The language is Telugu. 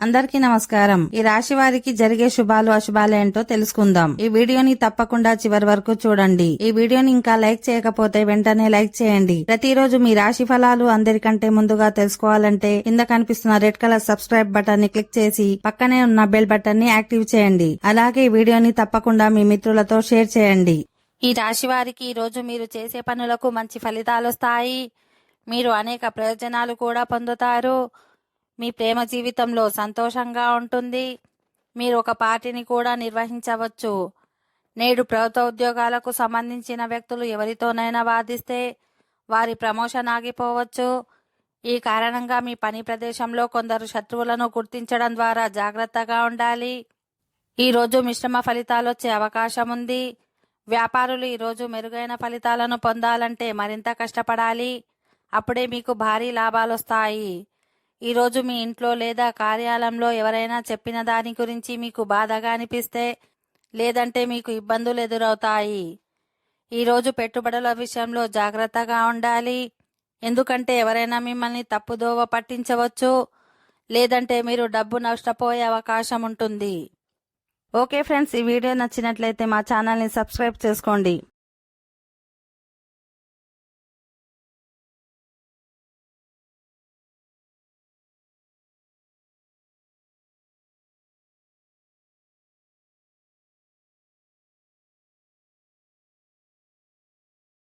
అందరికీ నమస్కారం. ఈ రాశి వారికి జరిగే శుభాలు అశుభాలు ఏంటో తెలుసుకుందాం. ఈ వీడియోని తప్పకుండా చివరి వరకు చూడండి. ఈ వీడియోని ఇంకా లైక్ చేయకపోతే వెంటనే లైక్ చేయండి. ప్రతిరోజు మీ రాశి ఫలాలు అందరికంటే ముందుగా తెలుసుకోవాలంటే కింద కనిపిస్తున్న రెడ్ కలర్ సబ్స్క్రైబ్ బటన్ ని క్లిక్ చేసి పక్కనే ఉన్న బెల్ బటన్ ని యాక్టివ్ చేయండి. అలాగే ఈ వీడియోని తప్పకుండా మీ మిత్రులతో షేర్ చేయండి. ఈ రాశి వారికి ఈ రోజు మీరు చేసే పనులకు మంచి ఫలితాలు వస్తాయి. మీరు అనేక ప్రయోజనాలు కూడా పొందుతారు. మీ ప్రేమ జీవితంలో సంతోషంగా ఉంటుంది. మీరు ఒక పార్టీని కూడా నిర్వహించవచ్చు. నేడు ప్రభుత్వ ఉద్యోగాలకు సంబంధించిన వ్యక్తులు ఎవరితోనైనా వాదిస్తే వారి ప్రమోషన్ ఆగిపోవచ్చు. ఈ కారణంగా మీ పని ప్రదేశంలో కొందరు శత్రువులను గుర్తించడం ద్వారా జాగ్రత్తగా ఉండాలి. ఈరోజు మిశ్రమ ఫలితాలు వచ్చే అవకాశం ఉంది. వ్యాపారులు ఈరోజు మెరుగైన ఫలితాలను పొందాలంటే మరింత కష్టపడాలి. అప్పుడే మీకు భారీ లాభాలు వస్తాయి. ఈరోజు మీ ఇంట్లో లేదా కార్యాలయంలో ఎవరైనా చెప్పిన దాని గురించి మీకు బాధగా అనిపిస్తే లేదంటే మీకు ఇబ్బందులు ఎదురవుతాయి. ఈరోజు పెట్టుబడుల విషయంలో జాగ్రత్తగా ఉండాలి. ఎందుకంటే ఎవరైనా మిమ్మల్ని తప్పుదోవ పట్టించవచ్చు, లేదంటే మీరు డబ్బు నష్టపోయే అవకాశం ఉంటుంది. ఓకే ఫ్రెండ్స్, ఈ వీడియో నచ్చినట్లయితే మా ఛానల్ని సబ్స్క్రైబ్ చేసుకోండి.